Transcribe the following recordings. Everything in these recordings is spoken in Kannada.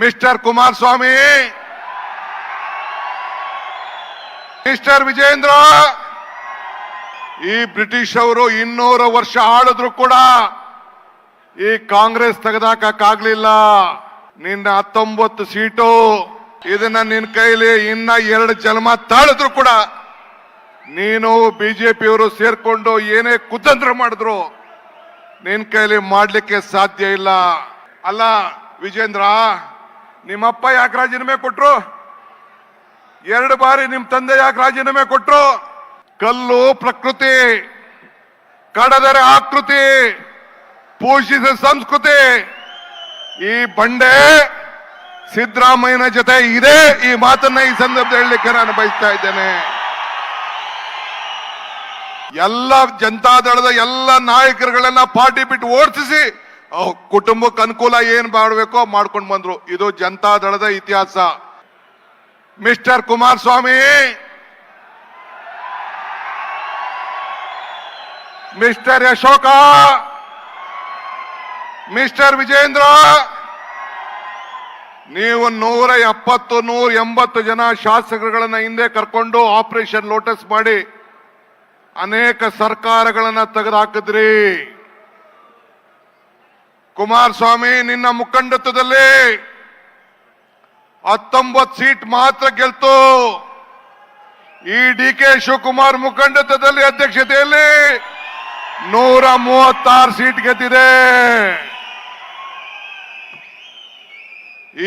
ಮಿಸ್ಟರ್ ಕುಮಾರಸ್ವಾಮಿ, ಮಿಸ್ಟರ್ ವಿಜೇಂದ್ರ, ಈ ಬ್ರಿಟಿಷ್ ಅವರು 200 ವರ್ಷ ಆಳಿದ್ರು ಕೂಡ ಈ ಕಾಂಗ್ರೆಸ್ ತೆಗೆದಾಕಕ್ಕಾಗ್ಲಿಲ್ಲ. ನಿನ್ನ 19 ಸೀಟು ಇದನ್ನ ನಿನ್ ಕೈಲಿ ಇನ್ನ 2 ಜನ್ಮ ತಾಳಿದ್ರು ಕೂಡ ನೀನು ಬಿಜೆಪಿಯವರು ಸೇರ್ಕೊಂಡು ಏನೇ ಕುತಂತ್ರ ಮಾಡಿದ್ರು ನಿನ್ ಕೈಲಿ ಮಾಡ್ಲಿಕ್ಕೆ ಸಾಧ್ಯ ಇಲ್ಲ. ಅಲ್ಲ ವಿಜೇಂದ್ರ, ನಿಮ್ಮಪ್ಪ ಯಾಕೆ ರಾಜೀನಾಮೆ ಕೊಟ್ರು? 2 ಬಾರಿ ನಿಮ್ ತಂದೆ ಯಾಕೆ ರಾಜೀನಾಮೆ ಕೊಟ್ರು? ಕಲ್ಲು ಪ್ರಕೃತಿ, ಕಡದರೆ ಆಕೃತಿ, ಪೋಷಿಸಿದ ಸಂಸ್ಕೃತಿ. ಈ ಬಂಡೆ ಸಿದ್ದರಾಮಯ್ಯನ ಜೊತೆ ಇದೆ. ಈ ಮಾತನ್ನ ಈ ಸಂದರ್ಭದಲ್ಲಿ ಹೇಳಲಿಕ್ಕೆ ನಾನು ಬಯಸ್ತಾ ಇದ್ದೇನೆ. ಎಲ್ಲ ಜನತಾದಳದ ಎಲ್ಲ ನಾಯಕರುಗಳನ್ನ ಪಾರ್ಟಿ ಬಿಟ್ಟು ಓಡಿಸಿ ಕುಟುಂಬಕ್ಕೆ ಅನುಕೂಲ ಏನ್ ಮಾಡಬೇಕೋ ಮಾಡ್ಕೊಂಡು ಬಂದ್ರು. ಇದು ಜನತಾದಳದ ಇತಿಹಾಸ. Mister Kumaraswamy, mister Ashoka, mister Vijayendra, ನೀವು 170, 180 ಜನ ಶಾಸಕರುಗಳನ್ನ ಹಿಂದೆ ಕರ್ಕೊಂಡು ಆಪರೇಷನ್ ಲೋಟಸ್ ಮಾಡಿ ಅನೇಕ ಸರ್ಕಾರಗಳನ್ನ ತೆಗೆದುಹಾಕಿದ್ರಿ. ಕುಮಾರಸ್ವಾಮಿ, ನಿನ್ನ ಮುಖಂಡತ್ವದಲ್ಲಿ 19 ಸೀಟ್ ಮಾತ್ರ ಗೆಲ್ತು. ಈ ಡಿ ಕೆ ಶಿವಕುಮಾರ್ ಮುಖಂಡತ್ವದಲ್ಲಿ ಅಧ್ಯಕ್ಷತೆಯಲ್ಲಿ 136 ಸೀಟ್ ಗೆದ್ದಿದೆ.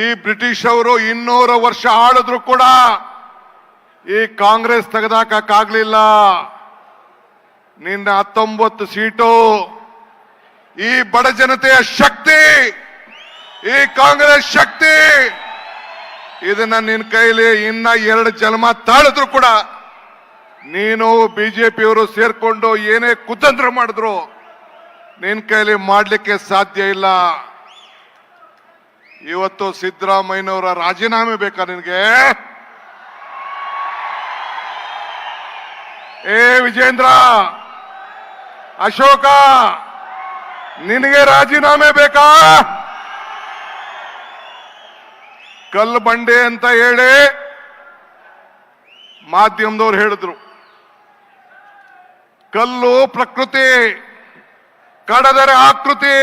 ಈ ಬ್ರಿಟಿಷ್ ಅವರು 200 ವರ್ಷ ಆಳಿದ್ರು ಕೂಡ ಈ ಕಾಂಗ್ರೆಸ್ ತೆಗೆದಾಕಕ್ಕಾಗ್ಲಿಲ್ಲ. ನಿನ್ನ 19 ಸೀಟು ಈ ಬಡ ಜನತೆಯ ಶಕ್ತಿ, ಈ ಕಾಂಗ್ರೆಸ್ ಶಕ್ತಿ. ಇದನ್ನ ನಿನ್ ಕೈಲಿ ಇನ್ನ 2 ಜನ್ಮ ತಾಳಿದ್ರು ಕೂಡ ನೀನು ಬಿಜೆಪಿಯವರು ಸೇರ್ಕೊಂಡು ಏನೇ ಕುತಂತ್ರ ಮಾಡಿದ್ರು ನಿನ್ ಕೈಲಿ ಮಾಡ್ಲಿಕ್ಕೆ ಸಾಧ್ಯ ಇಲ್ಲ. ಇವತ್ತು ಸಿದ್ದರಾಮಯ್ಯನವರ ರಾಜೀನಾಮೆ ಬೇಕಾ ನಿನ್ಗೆ? ಏ ವಿಜೇಂದ್ರ, ಅಶೋಕ, ನಿನಗೆ ರಾಜೀನಾಮೆ ಬೇಕಾ? ಕಲ್ಲು ಬಂಡೆ ಅಂತ ಹೇಳಿ ಮಾಧ್ಯಮದವ್ರು ಹೇಳಿದ್ರು. ಕಲ್ಲು ಪ್ರಕೃತಿ, ಕಡದರೆ ಆಕೃತಿ,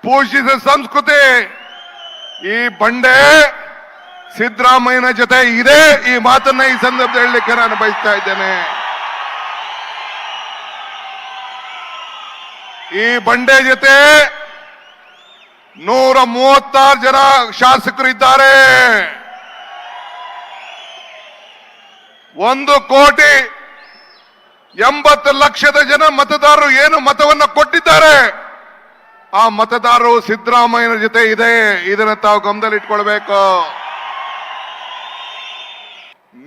ಪೋಷಿಸಿದ ಸಂಸ್ಕೃತಿ. ಈ ಬಂಡೆ ಸಿದ್ದರಾಮಯ್ಯನ ಜೊತೆ ಇದೆ. ಈ ಮಾತನ್ನ ಈ ಸಂದರ್ಭದಲ್ಲಿ ಹೇಳಲಿಕ್ಕೆ ನಾನು ಬಯಸ್ತಾ ಇದ್ದೇನೆ. ಈ ಬಂಡೆ ಜೊತೆ 136 ಜನ ಶಾಸಕರು ಇದ್ದಾರೆ. 1,80,00,000 ಜನ ಮತದಾರರು ಏನು ಮತವನ್ನ ಕೊಟ್ಟಿದ್ದಾರೆ. ಆ ಮತದಾರರು ಸಿದ್ದರಾಮಯ್ಯನ ಜೊತೆ ಇದೆ. ಇದನ್ನ ತಾವು ಗಮನದಲ್ಲಿ ಇಟ್ಕೊಳ್ಬೇಕು.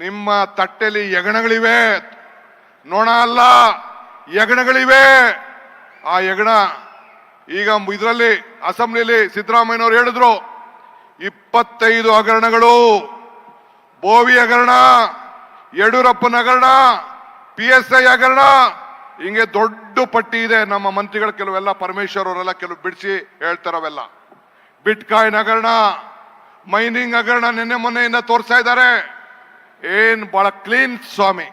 ನಿಮ್ಮ ತಟ್ಟೆಲಿ ಯಗಣಗಳಿವೆ, ನೋಣ ಅಲ್ಲ, ಯಗಣಗಳಿವೆ. ಆ ಯಗಣ ಈಗ ಇದರಲ್ಲಿ ಅಸೆಂಬ್ಲಿಲಿ ಸಿದ್ದರಾಮಯ್ಯನವರು ಹೇಳಿದ್ರು 25 ಹಗರಣಗಳು, ಬೋವಿ ಹಗರಣ, ಯಡಿಯೂರಪ್ಪನ ಹಗರಣ, PSI ಹಗರಣ, ಹಿಂಗೆ ದೊಡ್ಡ ಪಟ್ಟಿ ಇದೆ. ನಮ್ಮ ಮಂತ್ರಿಗಳು ಕೆಲವೆಲ್ಲ, ಪರಮೇಶ್ವರ್ ಅವರೆಲ್ಲ ಕೆಲವು ಬಿಡಿಸಿ ಹೇಳ್ತಾರವೆಲ್ಲ. ಬಿಟ್ಕಾಯಿನ್ ಹಗರಣ, ಮೈನಿಂಗ್ ಹಗರಣ ನಿನ್ನೆ ಮೊನ್ನೆಯಿಂದ ತೋರಿಸ್ತಾ ಇದ್ದಾರೆ. ಏನ್ ಬಹಳ ಕ್ಲೀನ್ ಸ್ವಾಮಿ,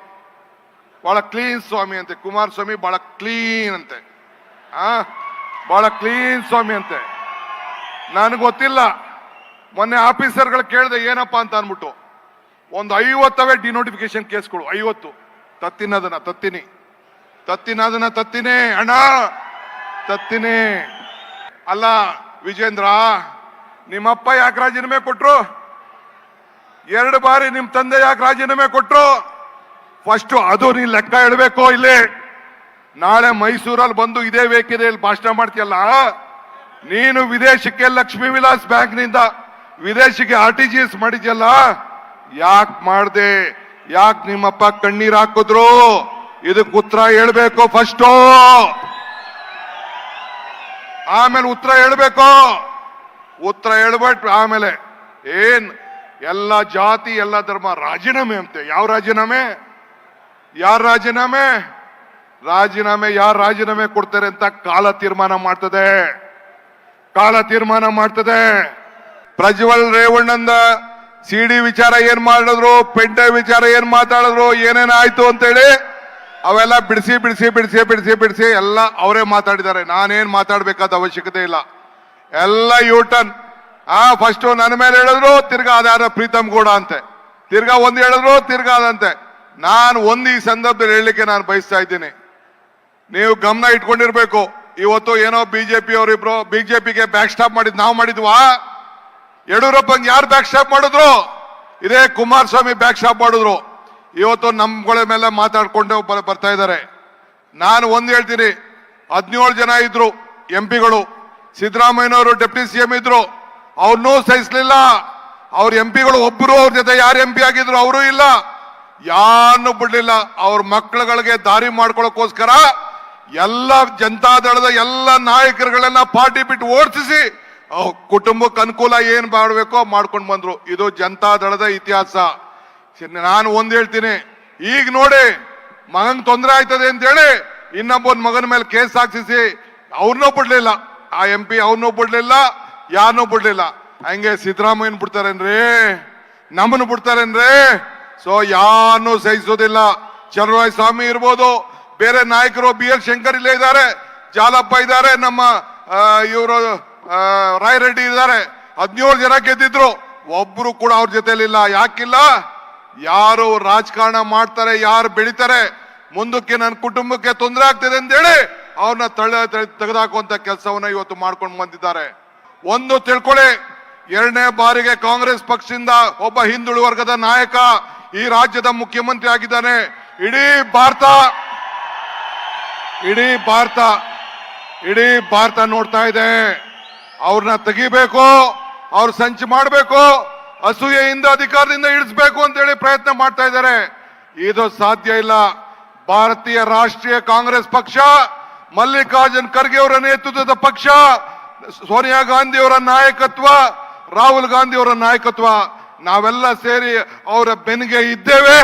ಬಹಳ ಕ್ಲೀನ್ ಸ್ವಾಮಿ ಅಂತೆ ಕುಮಾರಸ್ವಾಮಿ, ಬಹಳ ಕ್ಲೀನ್ ಅಂತೆ. ಬಹಳ ಕ್ಲೀನ್ ಸ್ವಾಮಿ ಅಂತೆ. ನನಗೆ ಗೊತ್ತಿಲ್ಲ. ಮೊನ್ನೆ ಆಫೀಸರ್ಗಳು ಕೇಳಿದೆ ಏನಪ್ಪಾ ಅಂತ ಅನ್ಬಿಟ್ಟು, ಒಂದು 50 ಡಿನೋಟಿಫಿಕೇಶನ್ ಕೇಸ್ಗಳು, 50. ತತ್ತಿನದನ್ನ ತತ್ತಿನೇ ಅಣ್ಣ, ತತ್ತಿನೇ. ಅಲ್ಲ ವಿಜೇಂದ್ರ, ನಿಮ್ಮಪ್ಪ ಯಾಕೆ ರಾಜೀನಾಮೆ ಕೊಟ್ರು? 2 ಬಾರಿ ನಿಮ್ ತಂದೆ ಯಾಕೆ ರಾಜೀನಾಮೆ ಕೊಟ್ರು? ಫಸ್ಟ್ ಅದು ನೀನ್ ಲೆಕ್ಕ ಇಡಬೇಕು. ಇಲ್ಲಿ ನಾಳೆ ಮೈಸೂರಲ್ಲಿ ಬಂದು ಇದೇ ವೇದಿಕೆಯಲ್ಲಿ ಭಾಷಣ ಮಾಡ್ತೀಯಲ್ಲ, ನೀನು ವಿದೇಶಕ್ಕೆ ಲಕ್ಷ್ಮೀ ವಿಲಾಸ್ ಬ್ಯಾಂಕ್ ನಿಂದ ವಿದೇಶಕ್ಕೆ RTGS ಮಾಡಿದ್ಯಲ್ಲ, ಯಾಕೆ ಮಾಡ್ದೆ? ಯಾಕೆ ನಿಮ್ಮಪ್ಪ ಕಣ್ಣೀರ್ ಹಾಕಿದ್ರು? ಇದಕ್ಕೆ ಉತ್ತರ ಹೇಳ್ಬೇಕು ಫಸ್ಟ್. ಆಮೇಲೆ ಉತ್ತರ ಹೇಳ್ಬೇಕು. ಉತ್ತರ ಹೇಳ್ಬಿಟ್ಟು ಆಮೇಲೆ ಏನ್ ಎಲ್ಲ ಜಾತಿ ಎಲ್ಲ ಧರ್ಮ ರಾಜೀನಾಮೆ ಅಂತೆ. ಯಾವ ರಾಜೀನಾಮೆ? ಯಾರ ರಾಜೀನಾಮೆ? ಯಾರು ರಾಜೀನಾಮೆ ಕೊಡ್ತಾರೆ ಅಂತ ಕಾಲ ತೀರ್ಮಾನ ಮಾಡ್ತದೆ. ಪ್ರಜ್ವಲ್ ರೇವಣ್ಣಂದ ಸಿಡಿ ವಿಚಾರ ಏನ್ ಮಾಡಿದ್ರು, ಪೆಂಟೆ ವಿಚಾರ ಏನ್ ಮಾತಾಡಿದ್ರು, ಏನೇನಾಯ್ತು ಅಂತೇಳಿ ಅವೆಲ್ಲ ಬಿಡಿಸಿ ಎಲ್ಲ ಅವರೇ ಮಾತಾಡಿದ್ದಾರೆ. ನಾನೇನ್ ಮಾತಾಡ್ಬೇಕಾದ ಅವಶ್ಯಕತೆ ಇಲ್ಲ. ಎಲ್ಲ ಯೂಟರ್ನ್. ಫಸ್ಟ್ ನನ್ನ ಮೇಲೆ ಹೇಳಿದ್ರು, ತಿರ್ಗಾ ಅದಾರ ಪ್ರೀತಮ್ ಗೌಡ ಅಂತೆ, ತಿರ್ಗಾ ಒಂದ್ ಹೇಳಿದ್ರು, ತಿರ್ಗಾ ಅದಂತೆ. ನಾನು ಒಂದು ಈ ಸಂದರ್ಭದಲ್ಲಿ ಹೇಳಲಿಕ್ಕೆ ನಾನು ಬಯಸ್ತಾ ಇದ್ದೀನಿ, ನೀವು ಗಮನ ಇಟ್ಕೊಂಡಿರ್ಬೇಕು. ಇವತ್ತು ಏನೋ ಬಿಜೆಪಿ ಅವರಿಬ್ರು ಬಿಜೆಪಿಗೆ ಬ್ಯಾಕ್ ಸ್ಟಾಪ್ ಮಾಡಿದ್ ನಾವು ಮಾಡಿದ್ವಾ? ಯಡಿಯೂರಪ್ಪಂಗೆ ಯಾರು ಬ್ಯಾಕ್ ಸ್ಟಾಪ್ ಮಾಡಿದ್ರು? ಇದೇ ಕುಮಾರಸ್ವಾಮಿ ಬ್ಯಾಕ್ ಸ್ಟಾಪ್ ಮಾಡಿದ್ರು. ಇವತ್ತು ನಮ್ಗಳ ಮೇಲೆ ಮಾತಾಡ್ಕೊಂಡು ಬರ್ತಾ ಇದ್ದಾರೆ. ನಾನು ಒಂದ್ ಹೇಳ್ತೀನಿ, 17 ಜನ ಇದ್ರು ಎಂಪಿಗಳು. ಸಿದ್ದರಾಮಯ್ಯನವರು ಡೆಪ್ಟಿ ಸಿಎಂ ಇದ್ರು, ಅವ್ರನ್ನೂ ಸಹಿಸ್ಲಿಲ್ಲ. ಅವ್ರ ಎಂಪಿಗಳು ಒಬ್ಬರು ಅವ್ರ ಜೊತೆ ಯಾರು ಎಂಪಿ ಆಗಿದ್ರು ಅವರು ಇಲ್ಲ, ಯಾರನ್ನು ಬಿಡ್ಲಿಲ್ಲ. ಅವ್ರ ಮಕ್ಕಳುಗಳಿಗೆ ದಾರಿ ಮಾಡ್ಕೊಳಕ್ಕೋಸ್ಕರ ಎಲ್ಲ ಜನತಾದಳದ ಎಲ್ಲ ನಾಯಕರುಗಳನ್ನ ಪಾರ್ಟಿ ಬಿಟ್ಟು ಓಡಿಸಿ ಕುಟುಂಬಕ್ಕೆ ಅನುಕೂಲ ಏನ್ ಮಾಡಬೇಕೋ ಮಾಡ್ಕೊಂಡು ಬಂದ್ರು. ಇದು ಜನತಾದಳದ ಇತಿಹಾಸ. ನಾನು ಒಂದ್ ಹೇಳ್ತೀನಿ, ಈಗ ನೋಡಿ ಮಗನ್ ತೊಂದರೆ ಆಯ್ತದೆ ಅಂತ ಹೇಳಿ ಇನ್ನೊಬ್ಬನ ಮಗನ ಮೇಲೆ ಕೇಸ್ ಹಾಕ್ಸಿಸಿ ಅವ್ರನ್ನೂ ಬಿಡ್ಲಿಲ್ಲ, ಆ ಎಂಪಿ ಅವ್ರನ್ನೂ ಬಿಡ್ಲಿಲ್ಲ, ಯಾರನ್ನೂ ಬಿಡ್ಲಿಲ್ಲ. ಹಂಗೆ ಸಿದ್ದರಾಮಯ್ಯನ್ ಬಿಡ್ತಾರೇನ್ರಿ? ನಮ್ಮನ್ನು ಬಿಡ್ತಾರೇನ್ರಿ? ಸೊ ಯಾರನ್ನೂ ಸಹಿಸೋದಿಲ್ಲ. ಚಲರಾಯ ಸ್ವಾಮಿ ಇರ್ಬೋದು, ಬೇರೆ ನಾಯಕರು, BL ಶಂಕರ್ ಇಲ್ಲೇ ಇದ್ದಾರೆ, ಜಾಲಪ್ಪ ಇದ್ದಾರೆ, ನಮ್ಮ ಇವರು ರಾಯರೆಡ್ಡಿ ಇದ್ದಾರೆ. 17 ಜನ ಗೆದ್ದಿದ್ರು, ಒಬ್ರು ಕೂಡ ಅವ್ರ ಜೊತೆಲಿಲ್ಲ. ಯಾಕಿಲ್ಲ? ಯಾರು ರಾಜಕಾರಣ ಮಾಡ್ತಾರೆ, ಯಾರು ಬೆಳಿತಾರೆ, ಮುಂದಕ್ಕೆ ನನ್ನ ಕುಟುಂಬಕ್ಕೆ ತೊಂದರೆ ಆಗ್ತಿದೆ ಅಂತೇಳಿ ಅವ್ರನ್ನ ತೆಗೆದಾಕುವಂತ ಕೆಲಸವನ್ನ ಇವತ್ತು ಮಾಡ್ಕೊಂಡು ಬಂದಿದ್ದಾರೆ. ಒಂದು ತಿಳ್ಕೊಳ್ಳಿ, 2ನೇ ಬಾರಿಗೆ ಕಾಂಗ್ರೆಸ್ ಪಕ್ಷದಿಂದ ಒಬ್ಬ ಹಿಂದುಳಿದ ವರ್ಗದ ನಾಯಕ ಈ ರಾಜ್ಯದ ಮುಖ್ಯಮಂತ್ರಿ ಆಗಿದ್ದಾನೆ. ಇಡೀ ಭಾರತ ನೋಡ್ತಾ ಇದೆ. ಅವ್ರನ್ನ ತೆಗಿಬೇಕು, ಅವ್ರು ಸಂಚು ಮಾಡಬೇಕು, ಅಸೂಯೆಯಿಂದ ಅಧಿಕಾರದಿಂದ ಇಳಿಸಬೇಕು ಅಂತೇಳಿ ಪ್ರಯತ್ನ ಮಾಡ್ತಾ ಇದ್ದಾರೆ. ಇದು ಸಾಧ್ಯ ಇಲ್ಲ. ಭಾರತೀಯ ರಾಷ್ಟ್ರೀಯ ಕಾಂಗ್ರೆಸ್ ಪಕ್ಷ, ಮಲ್ಲಿಕಾರ್ಜುನ್ ಖರ್ಗೆ ಅವರ ನೇತೃತ್ವದ ಪಕ್ಷ, ಸೋನಿಯಾ ಗಾಂಧಿ ಅವರ ನಾಯಕತ್ವ, ರಾಹುಲ್ ಗಾಂಧಿ ಅವರ ನಾಯಕತ್ವ, ನಾವೆಲ್ಲ ಸೇರಿ ಅವರ ಬೆನ್ನಿಗೆ ಇದ್ದೇವೆ.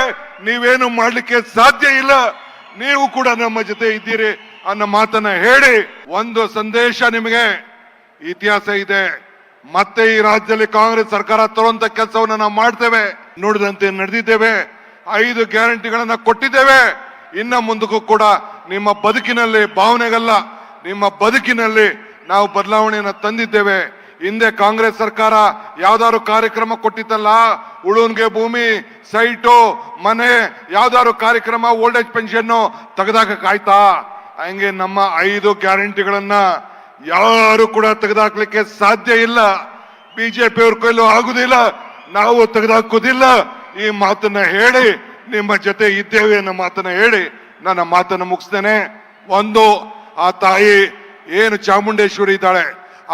ನೀವೇನು ಮಾಡ್ಲಿಕ್ಕೆ ಸಾಧ್ಯ ಇಲ್ಲ. ನೀವು ಕೂಡ ನಮ್ಮ ಜೊತೆ ಇದ್ದೀರಿ ಅನ್ನೋ ಮಾತನ್ನ ಹೇಳಿ ಒಂದು ಸಂದೇಶ ನಿಮಗೆ. ಇತಿಹಾಸ ಇದೆ, ಮತ್ತೆ ಈ ರಾಜ್ಯದಲ್ಲಿ ಕಾಂಗ್ರೆಸ್ ಸರ್ಕಾರ ತರುವಂತ ಕೆಲಸವನ್ನು ನಾವು ಮಾಡ್ತೇವೆ. ನುಡಿದಂತೆ ನಡೆದಿದ್ದೇವೆ, 5 ಗ್ಯಾರಂಟಿಗಳನ್ನ ಕೊಟ್ಟಿದ್ದೇವೆ. ಇನ್ನ ಮುಂದಕ್ಕೂ ಕೂಡ ನಿಮ್ಮ ಬದುಕಿನಲ್ಲಿ, ಭಾವನೆಗಲ್ಲ, ನಿಮ್ಮ ಬದುಕಿನಲ್ಲಿ ನಾವು ಬದಲಾವಣೆಯನ್ನು ತಂದಿದ್ದೇವೆ. ಹಿಂದೆ ಕಾಂಗ್ರೆಸ್ ಸರ್ಕಾರ ಯಾವ್ದಾದ್ರು ಕಾರ್ಯಕ್ರಮ ಕೊಟ್ಟಿತ್ತಲ್ಲ, ಉಳುನ್ಗೆ ಭೂಮಿ, ಸೈಟು, ಮನೆ, ಯಾವ್ದಾದ್ರು ಕಾರ್ಯಕ್ರಮ, ಓಲ್ಡ್ ಏಜ್ ಪೆನ್ಷನ್ ತೆಗೆದಾಕಾಯ್ತಾ? ಹಂಗೆ ನಮ್ಮ 5 ಗ್ಯಾರಂಟಿಗಳನ್ನ ಯಾರು ಕೂಡ ತೆಗೆದಾಕ್ಲಿಕ್ಕೆ ಸಾಧ್ಯ ಇಲ್ಲ. ಬಿಜೆಪಿ ಅವ್ರ ಕೈಲೂ ಆಗುದಿಲ್ಲ, ನಾವು ತೆಗೆದಾಕೋದಿಲ್ಲ. ಈ ಮಾತನ್ನ ಹೇಳಿ ನಿಮ್ಮ ಜೊತೆ ಇದ್ದೇವೆ ಅನ್ನೋ ಮಾತನ್ನ ಹೇಳಿ ನನ್ನ ಮಾತನ್ನ ಮುಗಿಸ್ತೇನೆ. ಒಂದು, ಆ ತಾಯಿ ಏನು ಚಾಮುಂಡೇಶ್ವರಿ ಇದ್ದಾಳೆ,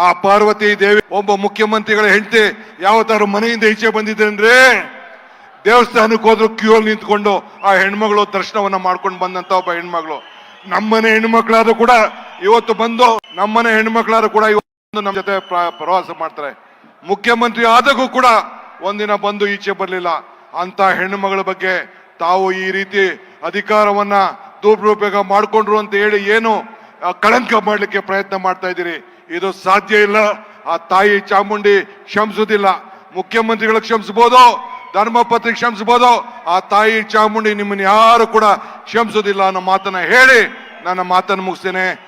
ಆ ಪಾರ್ವತಿ ದೇವಿ ಒಬ್ಬ ಮುಖ್ಯಮಂತ್ರಿಗಳ ಹೆಂಡತಿ ಯಾವತ್ತಾರು ಮನೆಯಿಂದ ಈಚೆ ಬಂದಿದ್ದೇನ್ರಿ? ದೇವಸ್ಥಾನಕ್ಕೆ ಹೋದ್ರು ಕ್ಯೂ ಅಲ್ಲಿ ನಿಂತ್ಕೊಂಡು ಆ ಹೆಣ್ಮಗಳು ದರ್ಶನವನ್ನ ಮಾಡ್ಕೊಂಡು ಬಂದಂತ ಒಬ್ಬ ಹೆಣ್ಮಗಳು. ನಮ್ಮನೆ ಹೆಣ್ಮಕ್ಳಾದ್ರೂ ಕೂಡ ಇವತ್ತು ಬಂದು, ನಮ್ಮನೆ ಹೆಣ್ಮಕ್ಳಾದ್ರೂ ಕೂಡ ಇವತ್ತು ನಮ್ಮ ಜೊತೆ ಪ್ರವಾಸ ಮಾಡ್ತಾರೆ. ಮುಖ್ಯಮಂತ್ರಿ ಆದಾಗೂ ಕೂಡ ಒಂದಿನ ಬಂದು ಈಚೆ ಬರ್ಲಿಲ್ಲ. ಅಂತ ಹೆಣ್ಣುಮಗಳ ಬಗ್ಗೆ ತಾವು ಈ ರೀತಿ ಅಧಿಕಾರವನ್ನ ದುರುಪಯೋಗ ಮಾಡ್ಕೊಂಡ್ರು ಅಂತ ಹೇಳಿ ಏನು ಕಳಂಕ ಮಾಡ್ಲಿಕ್ಕೆ ಪ್ರಯತ್ನ ಮಾಡ್ತಾ ಇದ್ದೀರಿ. ಇದು ಸಾಧ್ಯ ಇಲ್ಲ. ಆ ತಾಯಿ ಚಾಮುಂಡಿ ಕ್ಷಮಿಸುವುದಿಲ್ಲ. ಮುಖ್ಯಮಂತ್ರಿಗಳಿಗೆ ಕ್ಷಮಿಸಬಹುದು, ಧರ್ಮಪತ್ನಿಗೆ ಕ್ಷಮಿಸಬಹುದು, ಆ ತಾಯಿ ಚಾಮುಂಡಿ ನಿಮ್ಮನ್ನ ಯಾರು ಕೂಡ ಕ್ಷಮಿಸುವುದಿಲ್ಲ ಅನ್ನೋ ಮಾತನ್ನ ಹೇಳಿ ನನ್ನ ಮಾತನ್ನು ಮುಗಿಸ್ತೇನೆ.